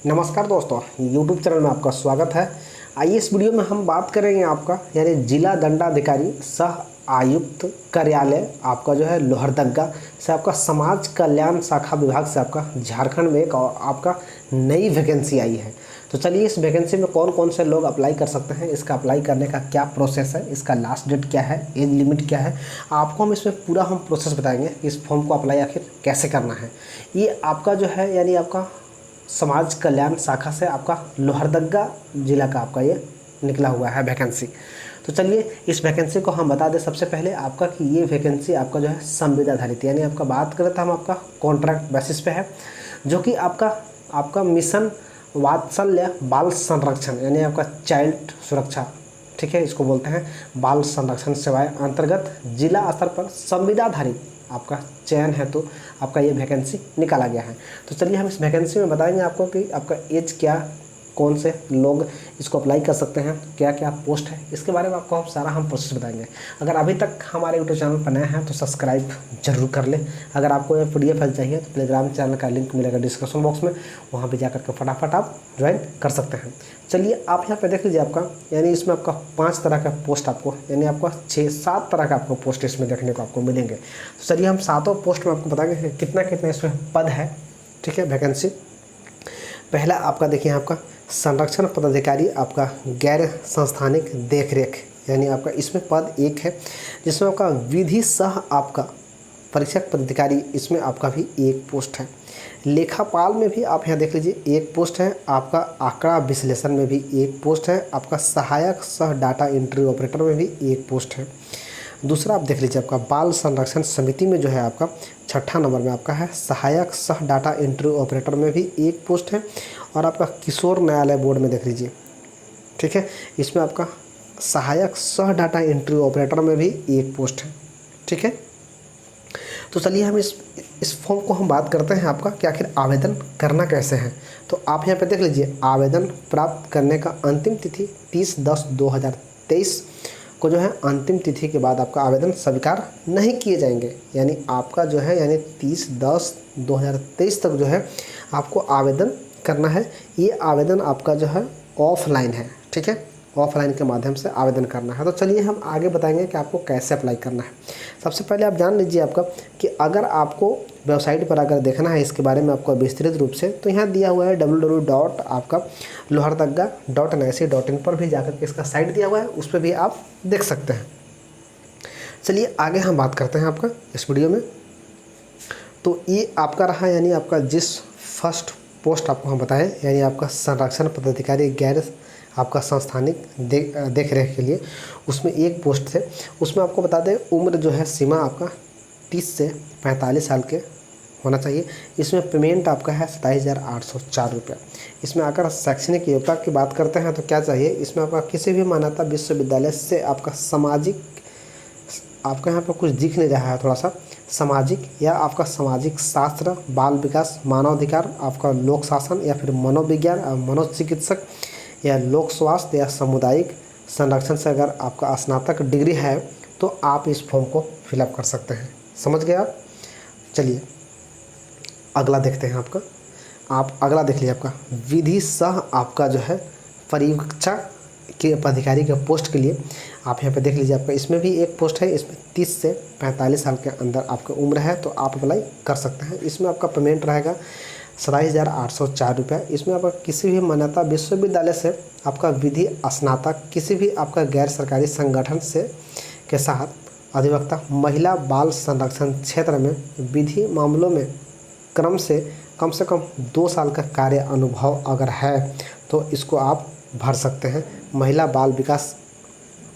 नमस्कार दोस्तों, YouTube channel में आपका स्वागत है। आइए इस वीडियो में हम बात करेंगे आपका यानी जिला दंडाधिकारी सह आयुक्त कार्यालय आपका जो है लोहरदगा से आपका समाज कल्याण शाखा विभाग से आपका झारखंड में एक और आपका नई वैकेंसी आई है। तो चलिए इस वैकेंसी में कौन कौन से लोग अप्लाई कर सकते हैं, इसका अप्लाई करने का क्या प्रोसेस है, इसका लास्ट डेट क्या है, एज लिमिट क्या है, आपको हम इसमें पूरा प्रोसेस बताएंगे। इस फॉर्म को अप्लाई आखिर कैसे करना है। ये आपका जो है यानी आपका समाज कल्याण शाखा से आपका लोहरदगा जिला का आपका ये निकला हुआ है वैकेंसी। तो चलिए इस वैकेंसी को हम बता दें सबसे पहले आपका कि ये वैकेंसी आपका जो है संविदा आधारित यानी आपका बात करें तो हम आपका कॉन्ट्रैक्ट बेसिस पे है, जो कि आपका मिशन वात्सल्य बाल संरक्षण यानी आपका चाइल्ड सुरक्षा, ठीक है, इसको बोलते हैं बाल संरक्षण सेवाएं अंतर्गत जिला स्तर पर संविदा आधारित आपका चयन है तो आपका ये वैकेंसी निकाला गया है। तो चलिए हम इस वैकेंसी में बताएंगे आपको कि आपका एज क्या, कौन से लोग इसको अप्लाई कर सकते हैं, क्या क्या पोस्ट है, इसके बारे में आपको हम प्रोसेस बताएंगे। अगर अभी तक हमारे यूट्यूब चैनल पर नए हैं तो सब्सक्राइब जरूर कर लें। अगर आपको ये PDF फाइल चाहिए तो टेलीग्राम चैनल का लिंक मिलेगा डिस्क्रिप्शन बॉक्स में, वहाँ पर जाकर के फटाफट आप ज्वाइन कर सकते हैं। चलिए आप यहाँ पे देख लीजिए आपका यानी इसमें आपका 5 तरह का पोस्ट आपको यानी आपका 6-7 तरह का आपको पोस्ट इसमें देखने को आपको मिलेंगे। तो चलिए हम 7 पोस्ट में आपको बताएंगे कितना कितना इसमें पद है, ठीक है। वैकेंसी पहला आपका देखिए आपका संरक्षण पदाधिकारी आपका गैर संस्थानिक देखरेख यानी आपका इसमें पद 1 है, जिसमें आपका विधि सह आपका परीक्षक पदाधिकारी इसमें आपका भी 1 पोस्ट है। लेखापाल में भी आप यहाँ देख लीजिए 1 पोस्ट है। आपका आंकड़ा विश्लेषण में भी 1 पोस्ट है। आपका सहायक सह डाटा एंट्री ऑपरेटर में भी 1 पोस्ट है। दूसरा आप देख लीजिए आपका बाल संरक्षण समिति में जो है आपका 6ठा नंबर में आपका है सहायक सह डाटा एंट्री ऑपरेटर में भी 1 पोस्ट है। और आपका किशोर न्यायालय बोर्ड में देख लीजिए, ठीक है, इसमें आपका सहायक सह डाटा एंट्री ऑपरेटर में भी 1 पोस्ट है, ठीक है। तो चलिए हम इस फॉर्म को हम बात करते हैं आपका कि आखिर आवेदन करना कैसे है। तो आप यहाँ पे देख लीजिए आवेदन प्राप्त करने का अंतिम तिथि 30/10/2023 को जो है अंतिम तिथि के बाद आपका आवेदन स्वीकार नहीं किए जाएंगे। यानी आपका जो है यानी 30/10/2023 तक जो है आपको आवेदन करना है। ये आवेदन आपका जो है ऑफलाइन है, ठीक है, ऑफलाइन के माध्यम से आवेदन करना है। तो चलिए हम आगे बताएंगे कि आपको कैसे अप्लाई करना है। सबसे पहले आप जान लीजिए आपका कि अगर आपको वेबसाइट पर अगर देखना है इसके बारे में आपको विस्तृत रूप से, तो यहाँ दिया हुआ है www.lohardaga.nic.in पर भी जाकर के इसका साइट दिया हुआ है, उस पर भी आप देख सकते हैं। चलिए आगे हम बात करते हैं आपका इस वीडियो में। तो ये आपका रहा यानी आपका जिस फर्स्ट पोस्ट आपको हम बताएं यानी आपका संरक्षण पदाधिकारी गैर आपका संस्थानिक देख रेख के लिए, उसमें 1 पोस्ट थे। उसमें आपको बता दें उम्र जो है सीमा आपका 30 से 45 साल के होना चाहिए। इसमें पेमेंट आपका है 27,804 रुपये। इसमें आकर शैक्षणिक योग्यता की बात करते हैं तो क्या चाहिए, इसमें आपका किसी भी मान्यता विश्वविद्यालय से आपका सामाजिक, आपका यहाँ पर कुछ दिख नहीं रहा है थोड़ा सा, सामाजिक या आपका सामाजिक शास्त्र, बाल विकास, मानवाधिकार, आपका लोक शासन या फिर मनोविज्ञान, मनोचिकित्सक या लोक स्वास्थ्य या सामुदायिक संरक्षण से अगर आपका स्नातक डिग्री है तो आप इस फॉर्म को फिलअप कर सकते हैं। समझ गए आप। चलिए अगला देखते हैं आपका। आप अगला देख लीजिए आपका विधि सह आपका जो है परीक्षा के अधिकारी के पोस्ट के लिए आप यहाँ पे देख लीजिए आपका इसमें भी 1 पोस्ट है। इसमें 30 से 45 साल के अंदर आपका उम्र है तो आप अप्लाई कर सकते हैं। इसमें आपका पेमेंट रहेगा 27,804 रुपये। इसमें आपका किसी भी मान्यता विश्वविद्यालय से आपका विधि स्नातक किसी भी आपका गैर सरकारी संगठन से के साथ अधिवक्ता महिला बाल संरक्षण क्षेत्र में विधि मामलों में कम से कम 2 साल का कार्य अनुभव अगर है तो इसको आप भर सकते हैं। महिला बाल विकास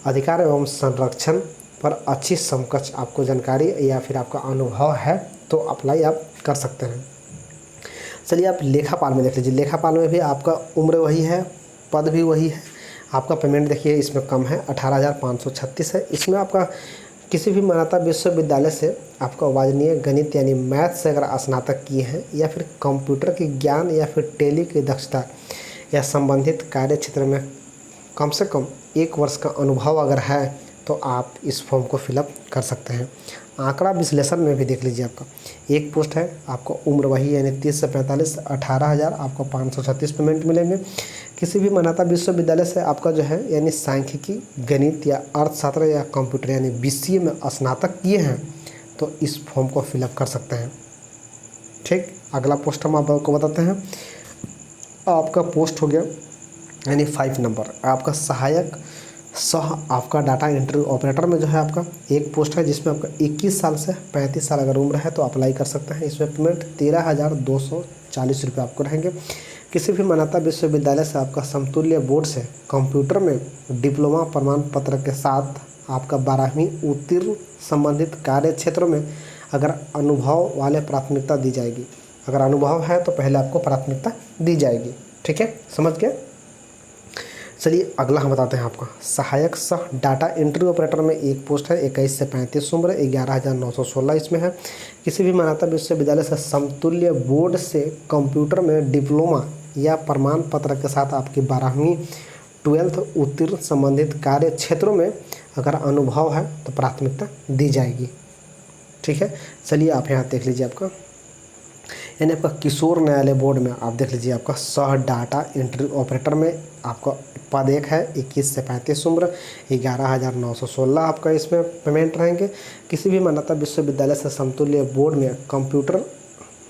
अधिकार एवं संरक्षण पर अच्छी समकक्ष आपको जानकारी या फिर आपका अनुभव है तो अप्लाई आप कर सकते हैं। चलिए आप लेखापाल में देख लीजिए। लेखापाल में भी आपका उम्र वही है, पद भी वही है। आपका पेमेंट देखिए इसमें कम है 18,536 है। इसमें आपका किसी भी मान्यता विश्वविद्यालय से आपका वाजनीय गणित यानी मैथ से अगर स्नातक किए हैं या फिर कंप्यूटर के ज्ञान या फिर टेली की दक्षता या संबंधित कार्य क्षेत्र में कम से कम 1 वर्ष का अनुभव अगर है तो आप इस फॉर्म को फिलअप कर सकते हैं। आंकड़ा विश्लेषण में भी देख लीजिए आपका एक पोस्ट है, आपको उम्र वही यानी 30 से 45, 18,000 आपको 536 पेमेंट मिलेंगे। किसी भी मान्यता विश्वविद्यालय से आपका जो है यानी सांख्यिकी, गणित या अर्थशास्त्र या कंप्यूटर यानी BCA में स्नातक किए हैं तो इस फॉर्म को फिलअप कर सकते हैं। ठीक, अगला पोस्ट हम आपको बताते हैं। आपका पोस्ट हो गया यानी 5 नंबर, आपका सहायक सह आपका डाटा एंट्री ऑपरेटर में जो है आपका एक पोस्ट है जिसमें आपका 21 साल से 35 साल अगर उम्र है तो अप्लाई कर सकते हैं। इसमें पेमेंट 13,240 रुपये आपको रहेंगे। किसी भी मान्यता विश्वविद्यालय से आपका समतुल्य बोर्ड से कंप्यूटर में डिप्लोमा प्रमाण पत्र के साथ आपका 12वीं उत्तीर्ण संबंधित कार्य क्षेत्रों में अगर अनुभव वाले प्राथमिकता दी जाएगी। अगर अनुभव है तो पहले आपको प्राथमिकता दी जाएगी। ठीक है, समझ गए। चलिए अगला हम बताते हैं आपका सहायक सह डाटा एंट्री ऑपरेटर में एक पोस्ट है, 21 से 35 उम्र, 11,916 इसमें है। किसी भी मान्यता विश्वविद्यालय से समतुल्य बोर्ड से कंप्यूटर में डिप्लोमा या प्रमाण पत्र के साथ आपकी 12वीं 12th उत्तीर्ण संबंधित कार्य क्षेत्रों में अगर अनुभव है तो प्राथमिकता दी जाएगी। ठीक है, चलिए आप यहाँ देख लीजिए आपका यानी आपका किशोर न्यायालय बोर्ड में आप देख लीजिए आपका सह डाटा एंट्री ऑपरेटर में आपका पद एक है, 21 से 35 उम्र, 11,916 आपका इसमें पेमेंट रहेंगे। किसी भी मान्यता विश्वविद्यालय से समतुल्य बोर्ड में कंप्यूटर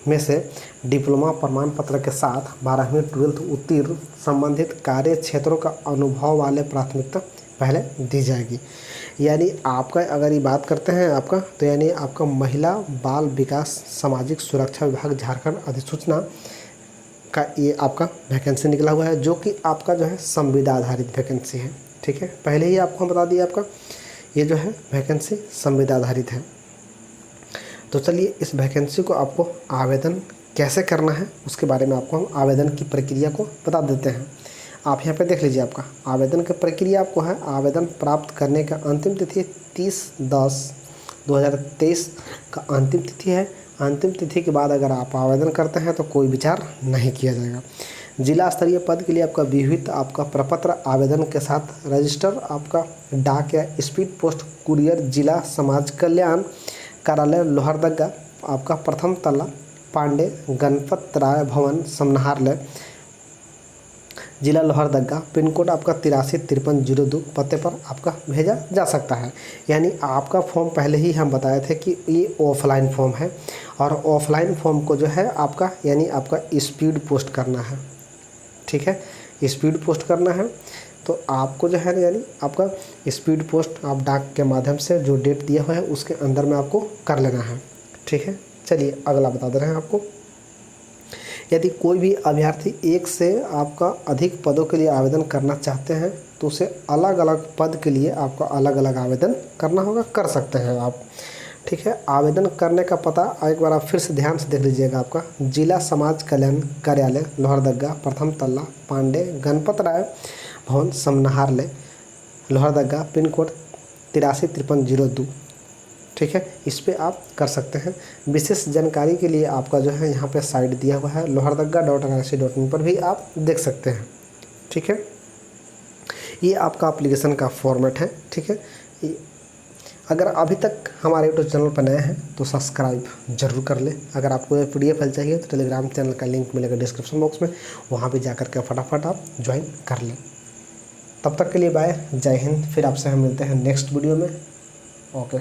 में से डिप्लोमा प्रमाण पत्र के साथ 12वीं 12th उत्तीर्ण संबंधित कार्य क्षेत्रों का अनुभव वाले प्राथमिकता पहले दी जाएगी। यानी आपका अगर ये बात करते हैं आपका तो यानी आपका महिला बाल विकास सामाजिक सुरक्षा विभाग झारखंड अधिसूचना का ये आपका वैकेंसी निकला हुआ है जो कि आपका जो है संविदा आधारित वैकेंसी है। ठीक है, पहले ही आपको हम बता दिए आपका ये जो है वैकेंसी संविदा आधारित है। तो चलिए इस वैकेंसी को आपको आवेदन कैसे करना है उसके बारे में आपको हम आवेदन की प्रक्रिया को बता देते हैं। आप यहाँ पे देख लीजिए आपका आवेदन की प्रक्रिया आपको है। आवेदन प्राप्त करने का अंतिम तिथि 30/10/2023 का अंतिम तिथि है। अंतिम तिथि के बाद अगर आप आवेदन करते हैं तो कोई विचार नहीं किया जाएगा। जिला स्तरीय पद के लिए आपका विहित आपका प्रपत्र आवेदन के साथ रजिस्टर आपका डाक या स्पीड पोस्ट कुरियर जिला समाज कल्याण कार्यालय लोहरदगा आपका प्रथम तल्ला पांडे गणपत राय भवन समनहारलय जिला लोहरदगा पिन कोड आपका 835302 पते पर आपका भेजा जा सकता है। यानी आपका फॉर्म पहले ही हम बताए थे कि ये ऑफलाइन फॉर्म है और ऑफलाइन फॉर्म को जो है आपका यानी आपका स्पीड पोस्ट करना है। ठीक है, स्पीड पोस्ट करना है तो आपको जो है यानी आपका स्पीड पोस्ट आप डाक के माध्यम से जो डेट दिया हुआ है उसके अंदर में आपको कर लेना है। ठीक है, चलिए अगला बता दे रहे हैं आपको। यदि कोई भी अभ्यर्थी एक से आपका अधिक पदों के लिए आवेदन करना चाहते हैं तो उसे अलग अलग पद के लिए आपको अलग अलग आवेदन करना होगा, कर सकते हैं आप। ठीक है, आवेदन करने का पता एक बार आप फिर से ध्यान से देख लीजिएगा। आपका जिला समाज कल्याण कार्यालय लोहरदगा प्रथम तल्ला पांडे गणपत राय भवन समनहारलय लोहरदगा पिन कोड 835302। ठीक है, इस पे आप कर सकते हैं। विशेष जानकारी के लिए आपका जो है यहाँ पे साइट दिया हुआ है lohardaga.nic.in पर भी आप देख सकते हैं। ठीक है, ये आपका एप्लीकेशन का फॉर्मेट है। ठीक है, अगर अभी तक हमारे यूट्यूब चैनल पर नए हैं तो सब्सक्राइब जरूर कर लें। अगर आपको PDF फाइल चाहिए तो टेलीग्राम चैनल का लिंक मिलेगा डिस्क्रिप्शन बॉक्स में, वहाँ पर जा कर के फटाफट आप ज्वाइन कर लें। तब तक के लिए बाय, जय हिंद। फिर आपसे हम मिलते हैं नेक्स्ट वीडियो में। ओके।